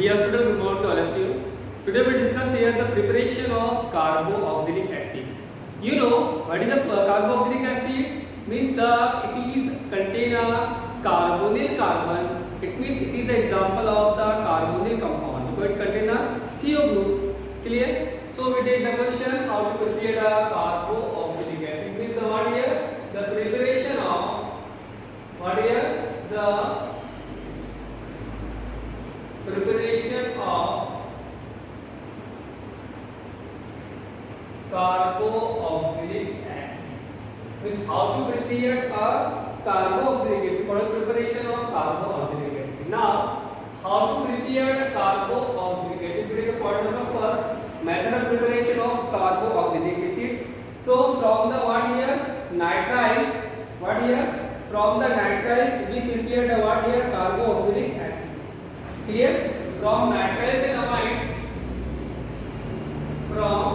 Dear student, good morning to all of you. Today we discuss here the preparation of carboxylic acid. You know what is a carboxylic acid? Means it is contain a carbonyl carbon. It means it is the example of the carbonyl compound because it contain a CO group. Clear? So we take the question how to prepare a carboxylic acid. Means the what here? The preparation of what here? The preparation of carboxylic acid. Means how to prepare a carboxylic acid. What is preparation of carboxylic acid? Now, how to prepare carboxylic acid? We take the point number first. Method of preparation of carboxylic acid. So from the what here? Nitriles. What here? From the nitriles we prepare the what here? Carboxylic acids. Clear? From nitriles and amide, from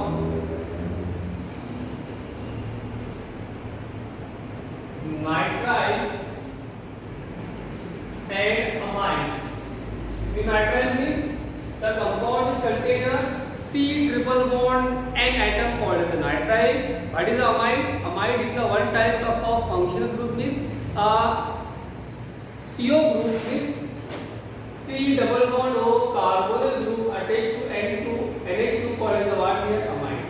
nitriles and amides. The nitrile means the compound is contain a C triple bond N atom called as the nitrile. What is the amide? Amide is the one type of a functional group means CO group means C double bond O carbonyl group attached to NH2 called as the what here amide.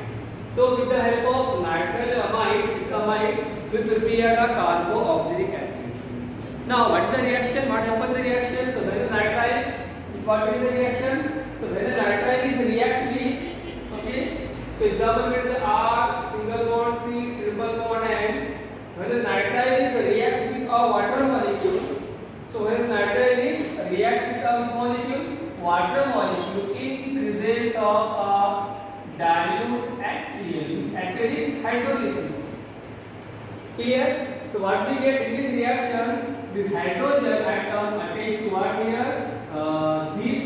So with the help of nitrile amide we prepare a carboxylic acid. Now what is the reaction? What happens the reaction? So when the nitriles is what is the reaction? So when the nitrile is react with, okay. So example with the R single bond C triple bond N. When the nitrile is react with a water molecule. So when nitrile is react with which molecule? Water molecule in presence of a dilute HCl, acidic hydrolysis. Clear? So what we get in this reaction, this hydrogen atom attached to what here? This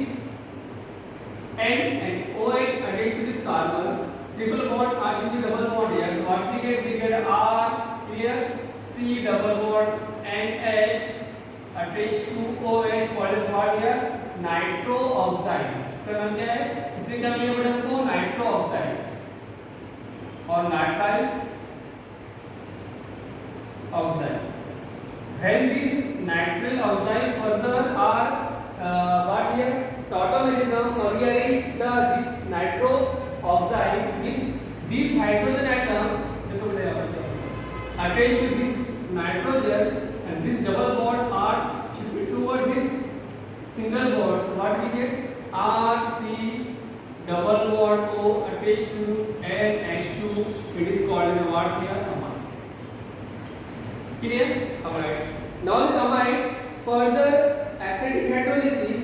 N and OH attached to this carbon. Triple bond RCG double bond here. So what we get? We get R here, C double bond NH attached to OH called as what here? Nitro oxide. इसका नाम क्या है? इसमें क्या मिलेगा बेटा हमको? Nitro oxide और nitriles oxide. When these nitrile oxide further are what here? Tautomerism or rearrange this nitro oxide this hydrogen atom देखो बेटा attached to this nitrogen and this double bond are shifted toward this single bond. So what we get? R C double bond O attached to NH2. It is called as what here? Amide. Clear? Amide. Now this amide further acidic hydrolysis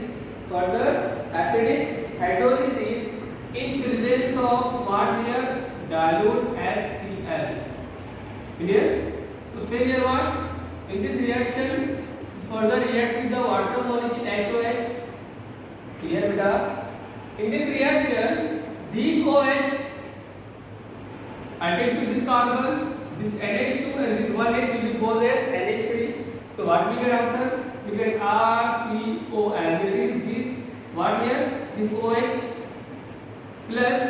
in presence of what here? Dilute HCl. Clear? So say here what? In this reaction further react with the water molecule HOH. Clear beta? In this reaction, these OH attached to this carbon, this NH2 and this one H will be goes as NH3. So what we get answer? We get RCO as it is this what here? This OH plus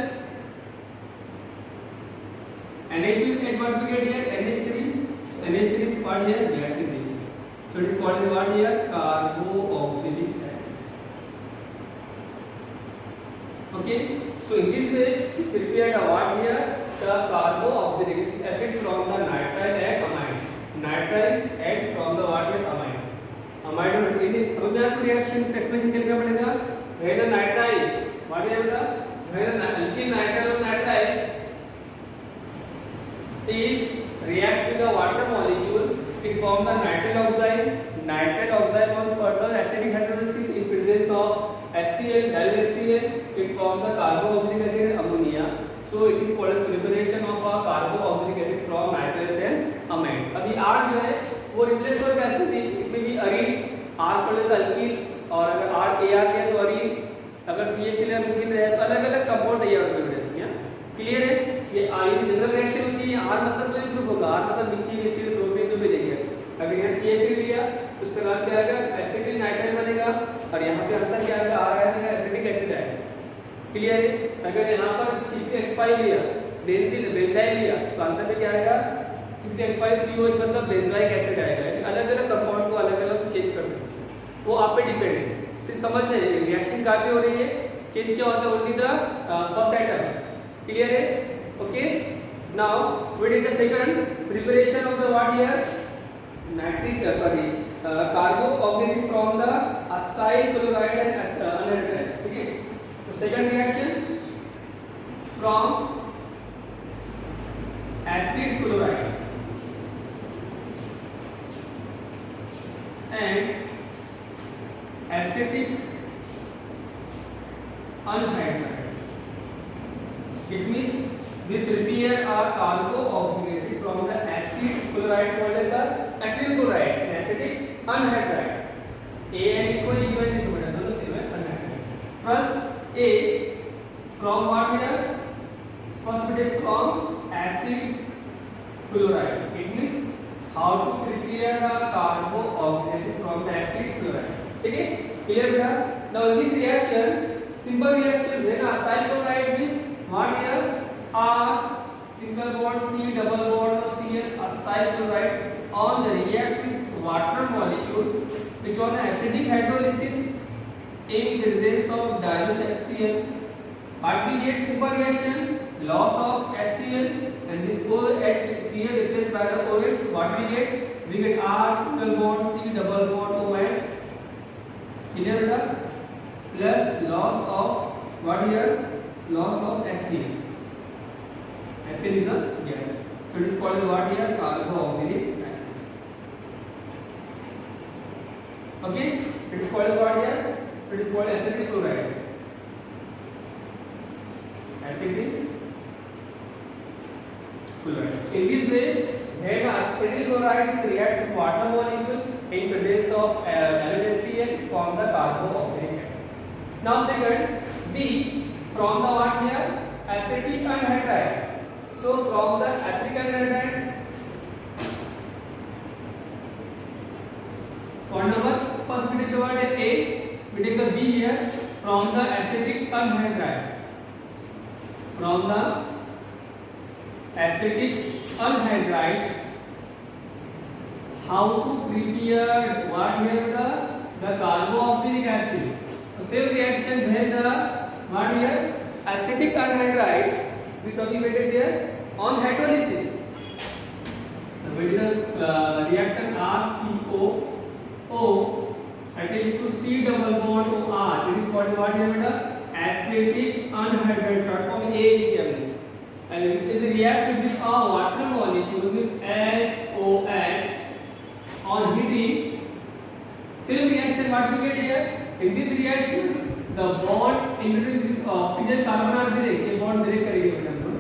NH2 H what we get here? NH3. So NH3 is what here? Gas in nature. So it is called as what here? Carboxylic acid. Okay. So in this way we prepared a what here? The carboxylic acid from the nitrile and amides. Nitriles and from the what here? Amides. Amide और इन्हें समझ में आपको reaction से expression क्या लिखना पड़ेगा? When the nitriles what है बेटा? When the alkyl nitrile or nitriles is react with the water molecule, it forms the nitrile oxide. Nitrile oxide on further acidic hydrolysis in presence of HCl, dilute HCl, it forms the carboxylic acid and ammonia. So it is called as preparation of a carboxylic acid from nitriles and amide. अभी R जो है वो replace हो कैसे थी? It may be aryl, R called as alkyl और अगर R AR है तो aryl, अगर CH के लिए मिथिल रहे तो अलग-अलग कंपाउंड तैयार होते हैं. क्लियर है? ये जनरल रिएक्शन होती है. R मतलब कोई ग्रुप होगा, R मतलब मिथिल इथिल प्रोपेन जो भी देंगे. अगर यहाँ CH लिया तो उसके बाद क्या आएगा? एसिटिल नाइट्राइल बनेगा और यहाँ पे आंसर क्या आएगा? आ रहा है एसिटिल एसिड आएगा। क्लियर है? अगर यहाँ पर C6H5 लिया, बेंजाइल लिया, तो आंसर में क्या आएगा? C6H5COH मतलब बेंजाइक एसिड आएगा। अलग अलग कंपाउंड को अलग अलग चेंज कर सकते हैं, वो आप पे डिपेंड है। सिर्फ समझना है रिएक्शन कहाँ पे हो रही है, चेंज क्या होता है, only the first item. Clear है? Okay, now we take the second preparation of the what here carbo oxygen from the acyl chloride and anhydride. ठीक है, तो second reaction from acid chloride and acetic anhydride. It means we prepare a carboxylic acid from the acid chloride called as the acetyl chloride and acetic anhydride. A and B को equal नहीं होगा, दोनों same है anhydride. First A from what here? First we take from acid chloride. It means how to prepare the carboxylic from the acid chloride. ठीक है, clear बेटा? Now in this reaction, simple reaction when acyl chloride means what here? A single bond C double bond of Cl acyl chloride on the react with water molecule which on acidic hydrolysis in presence of dilute HCl. What we get? Simple reaction, loss of HCl and this OHCl replaced by the OH. What we get? We get R single bond C double bond OH. Clear बेटा? Plus loss of what here? Loss of HCl. HCl is a gas. So it is called what here? Carboxylic acid. Okay? It is called what here? So it is called acetic chloride. Acetic chloride. So in this way, when acetic chloride react with water molecule in presence of NaCl form the carboxylic acid. Now second, B from the what here? Acetic anhydride. So from the acetic anhydride, point number first we take the word A, we take the B here from the acetic anhydride. From the acetic anhydride, how to prepare what here the carboxylic acid. So same reaction when the what here acetic anhydride we cultivated there on hydrolysis. So when the reactant RCOO attached to C double bond to R, it is called what here beta? Acetic anhydride, short form AEM. And it is react with this water molecule, this HOH on heating. Same reaction what we get here? In this reaction, the bond in between this oxygen carbon are direct, ये bond direct करेंगे बेटा हम लोग,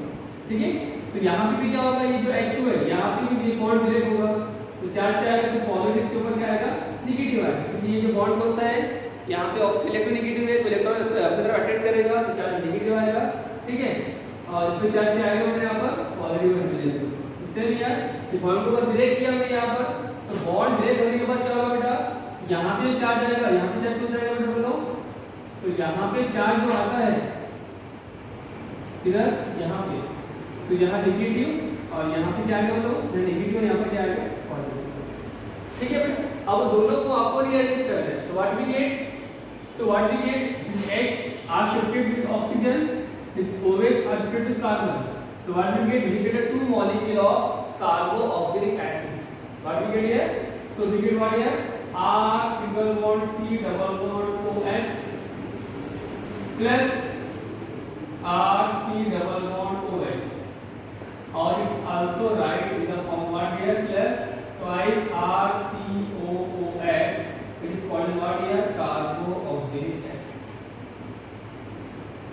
ठीक है? तो यहाँ पे भी क्या होगा, ये जो H2 है, यहाँ पे भी ये bond direct होगा, तो चार्ज क्या आएगा, तो पॉजिटिव इसके ऊपर क्या आएगा, नेगेटिव आएगा, क्योंकि ये जो बॉन्ड कौन सा है, यहाँ पे इलेक्ट्रोनेगेटिव है, तो इलेक्ट्रॉन अपनी तरफ अट्रैक्ट करेगा, तो चार्ज नेगेटिव आएगा, ठीक है? और इसमें चार्ज क्या आएगा मैंने यहाँ पर पॉजिटिव हाइड्रोजन। इससे भी यार ये बॉन्ड को अगर ब्रेक किया हमने यहाँ पर, तो बॉन्ड ब्रेक होने के बाद क्या होगा बेटा, यहाँ पे चार्ज आएगा, यहाँ पे चार्ज कितना आएगा बेटा बोलो, तो यहाँ पे चार्ज जो आता है इधर यहाँ पे, तो यहाँ नेगेटिव और यहाँ पे क्या आएगा बोलो, जो नेगेटिव यहाँ पे क्या आएगा पॉजिटिव, ठीक है बेटा? अब दोनों को आपको रिअरेंज करना है, तो what we get, so what we get, H are shifted with oxygen, this OH are shifted with carbon. So what we get? We get a two molecule of carboxylic acid. What we get here? So we get what here? R single bond C double bond OH plus R C double bond OH. Or it's also right in the form what here? Plus twice R C O OH. It is called what here? Carboxylic acid.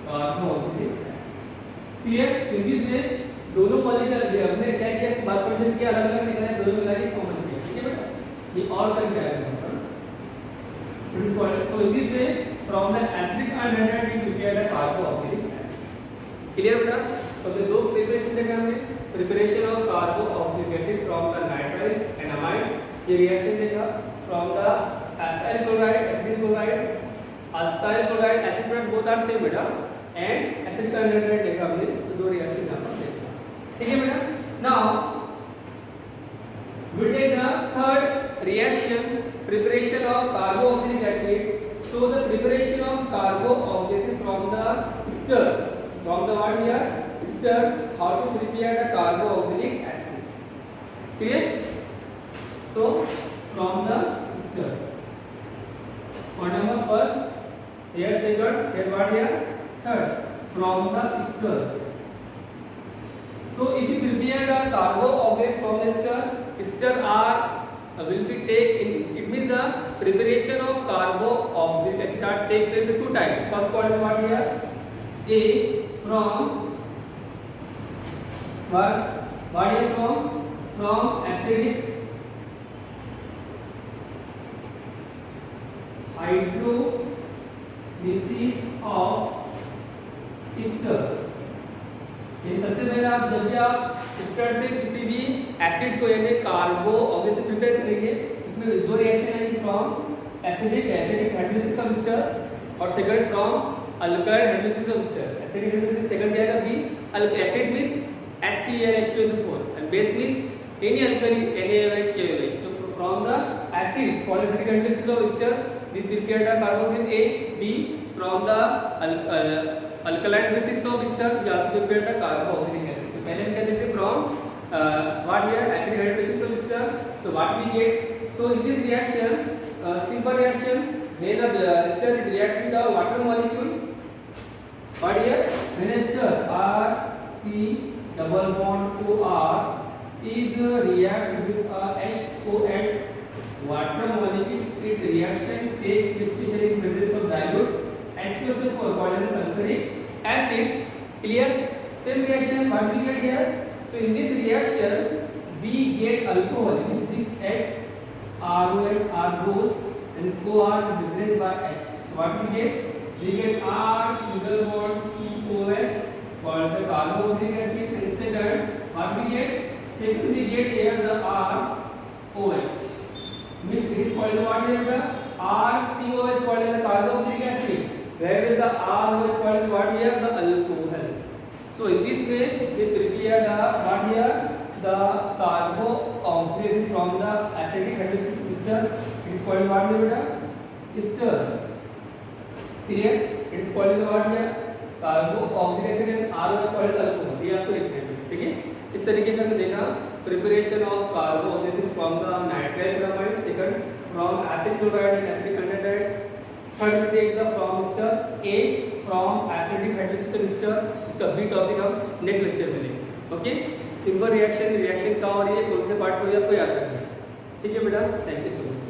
Carboxylic acid. Clear? So this में दोनों molecule हमने क्या किया, बात question के अलग अलग निकाले, दोनों मिला के कॉमन किया, ठीक है बेटा? ये और करके आएगा so in this way from the acidic anhydride we prepare the carboxylic acid. Clear बेटा? तो हमने दो प्रिपरेशन देखा, हमने preparation of carboxylic acid from the nitriles and amide, ये रिएक्शन देखा from the acyl chloride acetic chloride acyl chloride acid product both are same बेटा and acid hydride देखा हमने तो दो रिएक्शन यहां पर देखा ठीक है बेटा now we take the third reaction preparation of carboxylic acid so the preparation of carboxylic from the ester from the what here ester how to prepare the carboxylic acid clear so from the ester what number first here second here what here third from the ester so if you prepare the carboxylic from the ester are will be take in it means the preparation of carboxylic acid are take place in two types first one is what here a from what is from acidic hydrolysis of ester ये सबसे पहले आप जब भी आप stir से किसी भी एसिड को यानी कार्बो ऑब्जेक्ट से प्रिपेयर करेंगे उसमें दो रिएक्शन आएंगे from acidic hydrolysis of ester और second from alkyl hydrolysis of ester acidic hydrolysis second क्या आएगा B acid means HCl and base means any alkali NaOH KOH तो from the acid polyacidic haydrolysis of ester we prepare the carboxyl A B from the alkaline haydrolysis of ester we also prepare the carboxylic acid तो पहले हम क्या देखते from what here acidic haydrolysis of ester so what we get so in this reaction simple reaction when the ester is react with the water molecule what here when ester RC double bond OR is react with a HOH water molecule it reaction take 50% in presence of dilute H2SO4 called as sulfuric acid clear same reaction what we get here so in this reaction we get alcohol means this H ROH R goes and this OR is replaced by H so what we get R single bond COH called the carboxylic acid and second what we get here the ROH means it is called what here the RCOH called as the carboxylic acid whereas the ROH called as what here the alcohol so in this way we prepare the what here the carboxylic from the acidic hydrolysis ester it is called what here the ester clear it is called what here carboxylic acid and ROH called as alcohol ये आपको लिखना है ठीक है इस तरीके से हमने देखा preparation of carboxylic from the nitrile ceramide second from acid chloride and acidic hydride third we take the from ester A from acidic hydrolysis of ester इसका बी टॉपिक हम नेक्स्ट लेक्चर में लेंगे ओके सिंपल रिएक्शन का और ये कौन से part को आपको याद रखना है ठीक है बेटा थैंक यू सो मच